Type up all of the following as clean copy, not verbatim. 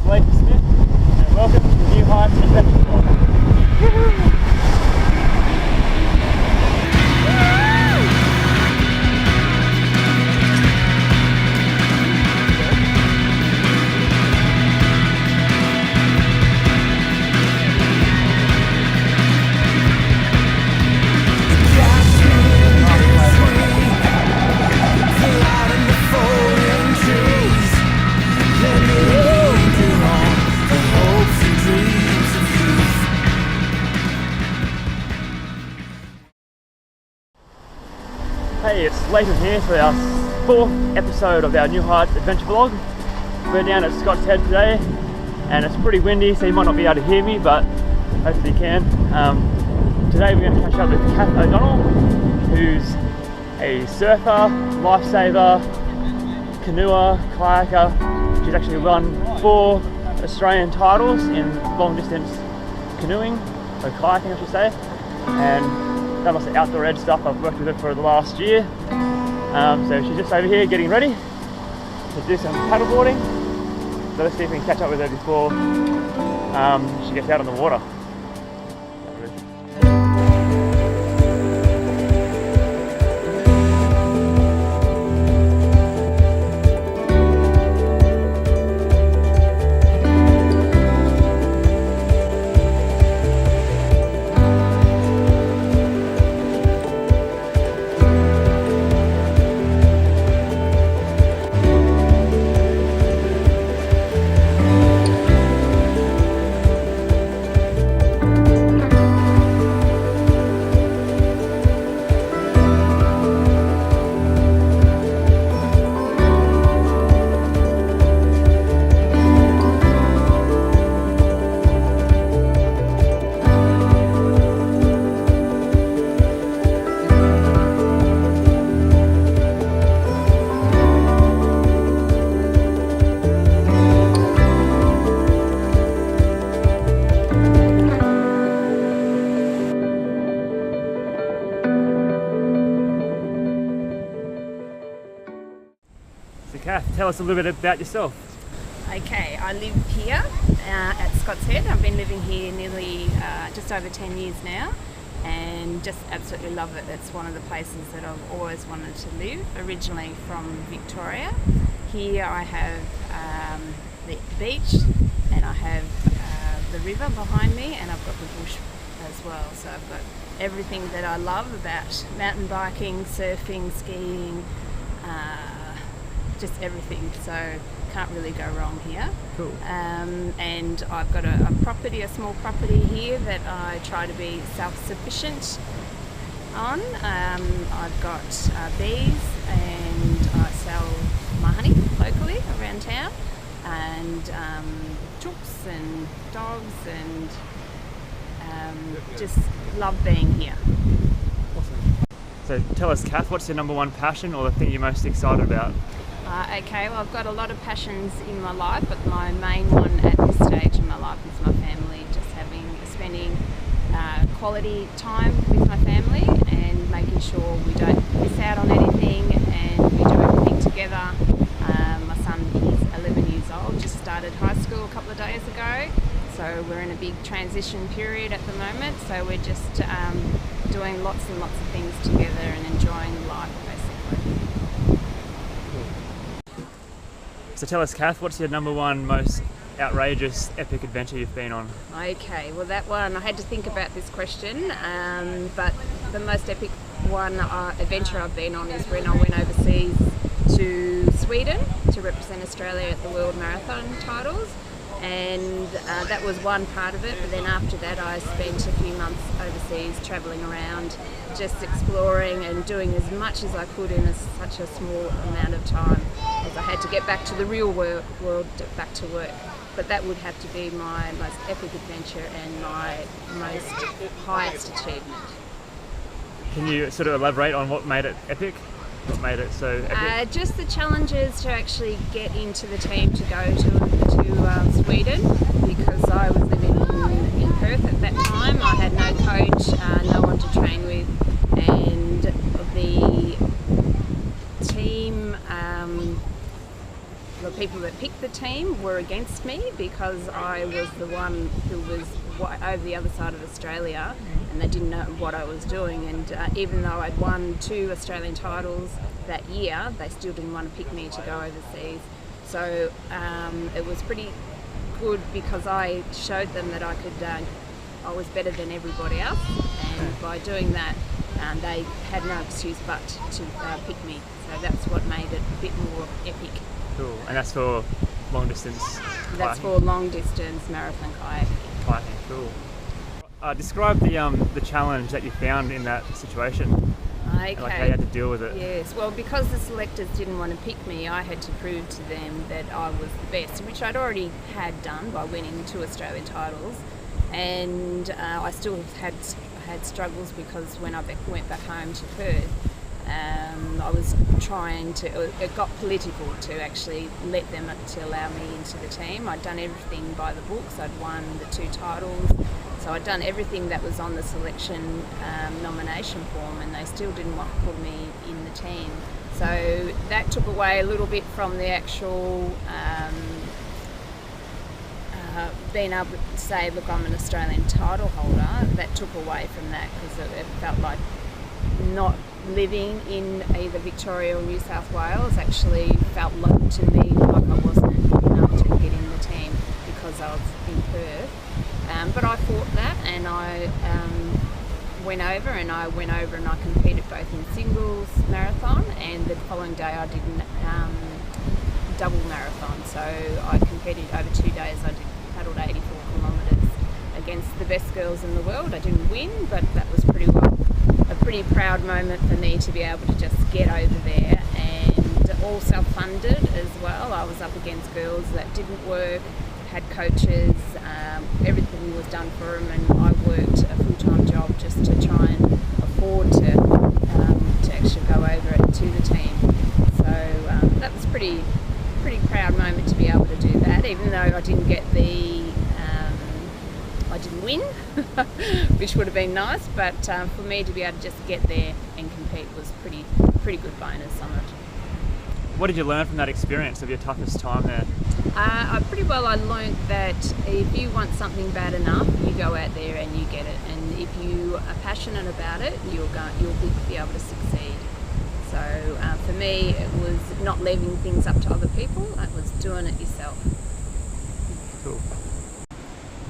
and welcome to the New Heights Adventure Vlog. Hey, it's Leighton here for our 4th episode of our New Heights Adventure Vlog. We're down at Scott's Head today and it's pretty windy, so you might not be able to hear me, but hopefully you can. Today we're going to catch up with Cath O'Donnell, who's a surfer, lifesaver, canoer, kayaker. She's actually won 4 Australian titles in long distance canoeing, or kayaking I should say, and done lots of outdoor ed stuff. I've worked with her for the last year. So she's just over here getting ready to do some paddleboarding. So let's see if we can catch up with her before she gets out on the water. So Cath, tell us a little bit about yourself. Okay, I live here at Scott's Head. I've been living here nearly just over 10 years now and just absolutely love it. It's one of the places that I've always wanted to live, originally from Victoria. Here I have the beach and I have the river behind me, and I've got the bush as well. So I've got everything that I love about mountain biking, surfing, skiing, just everything, so can't really go wrong here. Cool. And I've got a property, a small property here that I try to be self-sufficient on. I've got bees and I sell my honey locally around town, and chooks and dogs, and just love being here. Awesome. So tell us, Cath, what's your number one passion or the thing you're most excited about? Okay, well, I've got a lot of passions in my life, but my main one at this stage in my life is my family. Just spending quality time with my family and making sure we don't miss out on anything and we do everything together. My son is 11 years old, just started high school a couple of days ago, so we're in a big transition period at the moment. So we're just doing lots and lots of things together and enjoying life, basically. So tell us, Cath, what's your number one most outrageous epic adventure you've been on? Okay, well that one, I had to think about this question, but the most epic adventure I've been on is when I went overseas to Sweden to represent Australia at the World Marathon titles, and that was one part of it. But then after that I spent a few months overseas travelling around, just exploring and doing as much as I could in such a small amount of time, as I had to get back to the real world, back to work. But that would have to be my most epic adventure and my most highest achievement. Can you sort of elaborate on what made it epic? What made it so epic? Just the challenges to actually get into the team to go to Sweden, because I was living in Perth at that time. I had no coach, no one to train with, and the team the people that picked the team were against me because I was the one who was over the other side of Australia, and they didn't know what I was doing. And even though I'd won 2 Australian titles that year, they still didn't want to pick me to go overseas. So it was pretty good because I showed them that I was better than everybody else, and by doing that, they had no excuse but to pick me. So that's what made it a bit more epic. Cool. And that's for long distance kayaking? That's for long distance marathon kayaking. Cool. Describe the challenge that you found in that situation. Okay. Like how you had to deal with it. Yes, well, because the selectors didn't want to pick me, I had to prove to them that I was the best, which I'd already had done by winning 2 Australian titles. And I still had struggles because when I went back home to Perth, I was trying to, it got political to actually let them to allow me into the team. I'd done everything by the books. I'd won the 2 titles. So I'd done everything that was on the selection nomination form, and they still didn't want to put me in the team. So that took away a little bit from the actual being able to say, look, I'm an Australian title holder. That took away from that because it felt like not living in either Victoria or New South Wales actually felt like to me like I wasn't enough to get in the team because I was in Perth. But I fought that, and I went over and I competed both in singles marathon, and the following day I did double marathon. So I competed over 2 days. I paddled 84 kilometres against the best girls in the world. I didn't win, but that was a pretty proud moment for me to be able to just get over there, and all self-funded as well. I was up against girls that didn't work, had coaches, everything was done for them, and I worked a full-time job just to try and afford to actually go over it to the team. So that was pretty proud moment to be able to do that, even though I didn't get I didn't win, which would have been nice, but for me to be able to just get there and compete was pretty good bonus on it. What did you learn from that experience of your toughest time there? I learned that if you want something bad enough, you go out there and you get it, and if you are passionate about it, you'll be able to succeed. So for me, it was not leaving things up to other people, it was doing it yourself. Cool.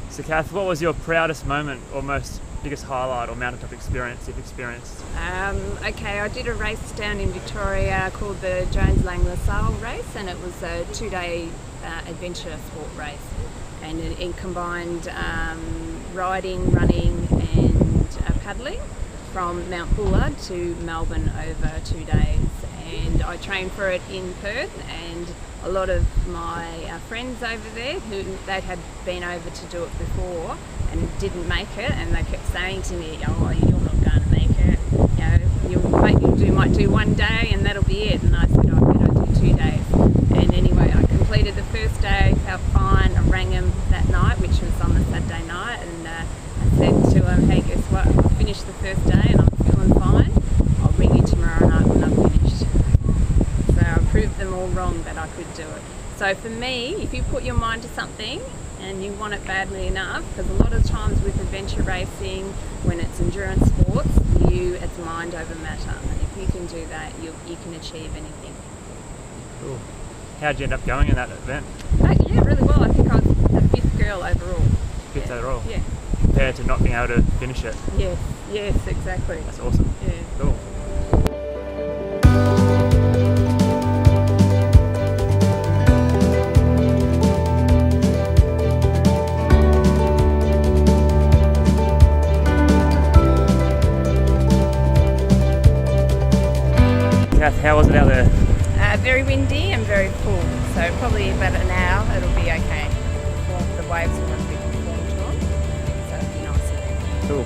So Cath, what was your proudest moment or most biggest highlight or mountaintop experience you've experienced? Okay, I did a race down in Victoria called the Jones Lang LaSalle race, and it was a 2-day adventure sport race, and it combined riding, running and paddling from Mount Bullard to Melbourne over 2 days. And I trained for it in Perth, and a lot of my friends over there who they had been over to do it before and didn't make it, and they kept saying to me, oh, you're not going to make it, you might do 1 day and that'll be it. And I said, I better do 2 days. And anyway, I completed the first day, felt fine. I rang him that night, which was on the Saturday night, and I said to him, hey, guess what, I finished the first day and I'm feeling fine. I'll ring you tomorrow night when I'm finished. So I proved them all wrong that I could do it. So for me, if you put your mind to something and you want it badly enough, because a lot of times with adventure racing, when it's endurance sports, it's mind over matter. And if you can do that, you can achieve anything. Cool. How'd you end up going in that event? Yeah, really well. I think I was the 5th girl overall. 5th overall? Yeah. Compared to not being able to finish it? Yes, exactly. That's awesome. Yeah. Cool. Cath, how was it out there? Very windy and very full, so probably about an hour it'll be okay. Well, the waves are a bit warm, so it'll be nice there. Cool.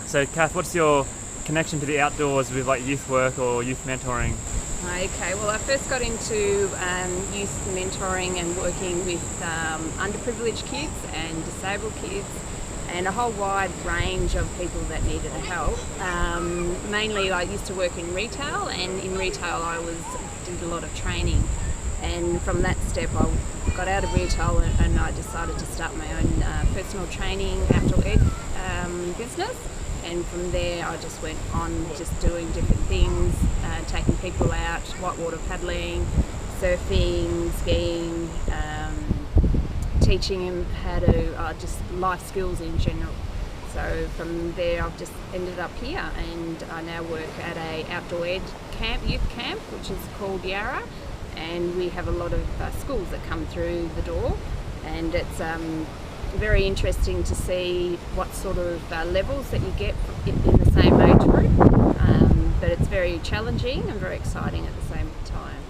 So Cath, what's your connection to the outdoors with like youth work or youth mentoring? Okay, well I first got into youth mentoring and working with underprivileged kids and disabled kids, and a whole wide range of people that needed help. Mainly I used to work in retail, and in retail I was did a lot of training. And from that step, I got out of retail and I decided to start my own personal training outdoor ed business. And from there, I just went on just doing different things, taking people out, whitewater paddling, surfing, skiing, teaching them how to just life skills in general. So from there, I've just ended up here, and I now work at a outdoor ed youth camp, which is called Yarra. And we have a lot of schools that come through the door, and it's very interesting to see what sort of levels that you get in the same age group, but it's very challenging and very exciting at the same time.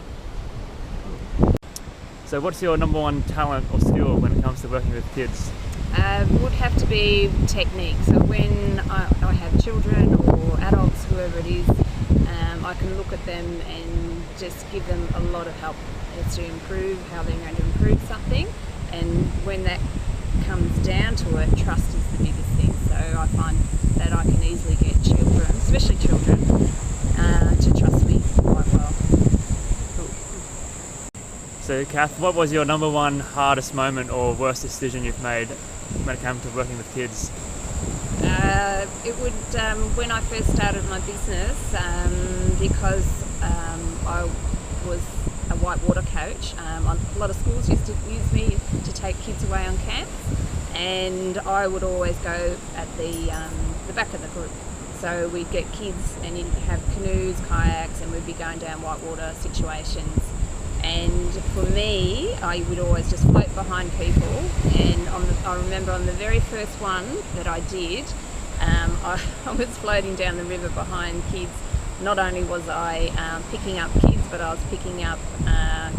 So what's your number one talent or skill when it comes to working with kids? Would have to be technique. So when I have children or adults, whoever it is, I can look at them and just give them a lot of help as to improve how they're going to improve something. And when that comes down to it, trust is the biggest thing. So I find that I can easily get children, especially children, to trust me quite well. Cool. So Cath, what was your number one hardest moment or worst decision you've made when it came to working with kids? It would, when I first started my business, because I was a whitewater coach, a lot of schools used to use me to take kids away on camps, and I would always go at the back of the group. So we'd get kids and you'd have canoes, kayaks, and we'd be going down whitewater situations. And for me, I would always just float behind people. And I remember on the very first one that I did, I was floating down the river behind kids. Not only was I picking up kids, but I was picking up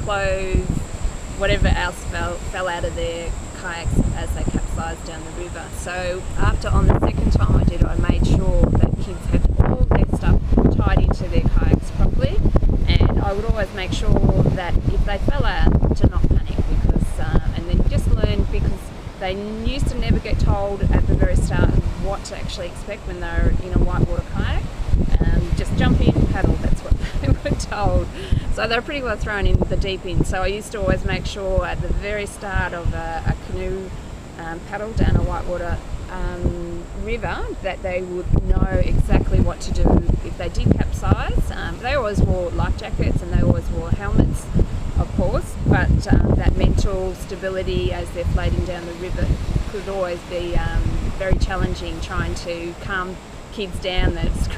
clothes, whatever else fell out of their kayaks as they capsized down the river. So after, on the second time I did, I made sure that kids had all their stuff tied into their kayaks properly. And I would always make sure that if they fell out, to not panic, because and then just learn, because they used to never get told at the very start what to actually expect when they're in a whitewater kayak. Just jump in, paddle, that's what they were told. So they're pretty well thrown in the deep end. So I used to always make sure at the very start of a canoe paddle down a whitewater river that they would know exactly what to do if they did capsize. They always wore life jackets and they always wore helmets, of course, but that mental stability as they're floating down the river could always be very challenging, trying to calm kids down that's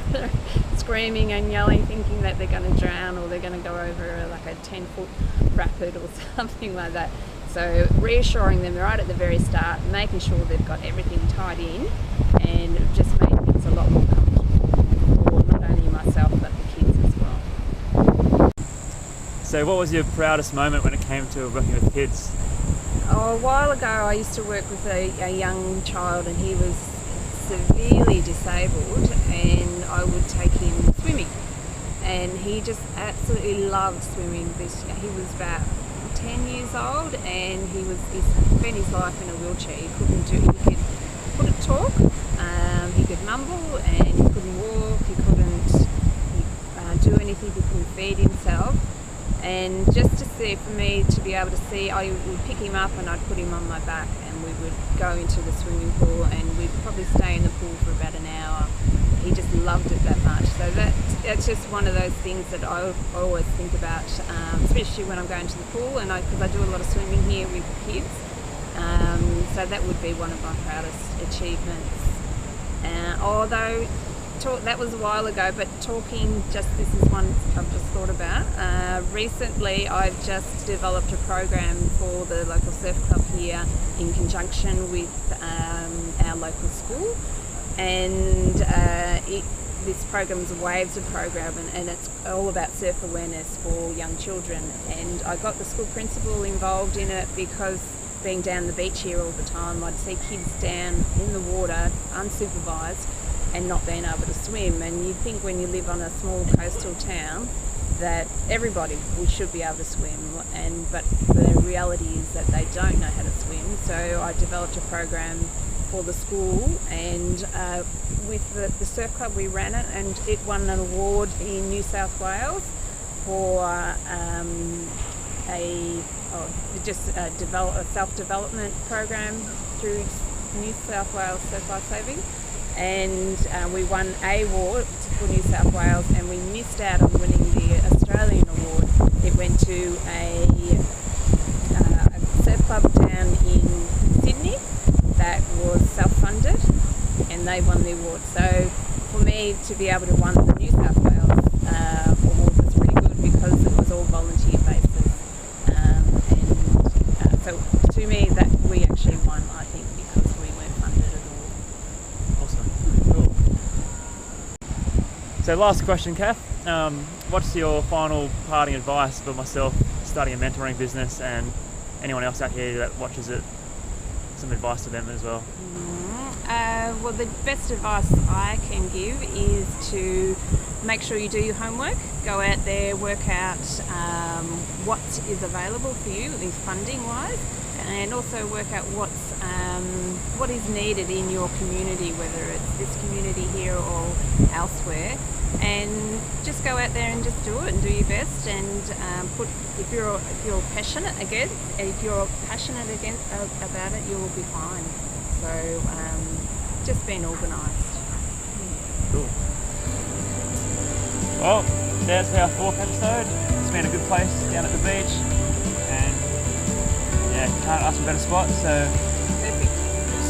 screaming and yelling, thinking that they're going to drown or they're going to go over like a 10-foot rapid or something like that. So reassuring them right at the very start, making sure they've got everything tied in, and it just made things a lot more comfortable for not only myself but the kids as well. So what was your proudest moment when it came to working with kids? Oh, a while ago I used to work with a young child, and he was severely disabled, and I would take him swimming, and he just absolutely loved swimming. He was about 10 years old, and he spent his life in a wheelchair. He couldn't talk, he could mumble, and he couldn't walk, he couldn't do anything, he couldn't feed himself. And just to see, for me to be able to see, I would pick him up and I'd put him on my back, and we would go into the swimming pool, and we'd probably stay in the pool for about an hour. He just loved it that much. So that's just one of those things that I always think about, especially when I'm going to the pool, and because I do a lot of swimming here with kids. So that would be one of my proudest achievements. Although that was a while ago, but this is one I've just thought about. Recently I've just developed a program for the local surf club here in conjunction with our local school, and this program is a Waves program, and it's all about surf awareness for young children. And I got the school principal involved in it because, being down the beach here all the time, I'd see kids down in the water unsupervised and not being able to swim. And you'd think when you live on a small coastal town that we should be able to swim, but the reality is that they don't know how to swim. So I developed a program for the school, and with the surf club we ran it, and it won an award in New South Wales for a self-development program through New South Wales Surf Life Saving, and we won a award for New South Wales, and we missed out on winning the Australian award. It went to a surf club down in Sydney that was self-funded, and they won the award. So for me to be able to win the New South Wales award was pretty good because it was all volunteer basis, so to me that we actually won, I think, because we weren't funded at all. Awesome. Cool. So last question, Cath. What's your final parting advice for myself starting a mentoring business and anyone else out here that watches it? Some advice to them as well. Well, the best advice I can give is to make sure you do your homework, go out there, work out what is available for you, at least funding wise, and also work out what is needed in your community, whether it's this community here or elsewhere, and just go out there and just do it and do your best, and if you're passionate about it, you will be fine. So just being organised. Cool. Well, that's our 4th episode. It's been a good place down at the beach, and yeah, can't ask for a better spot. So Perfect.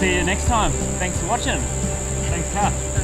see you next time. Thanks for watching. Thanks, Cath.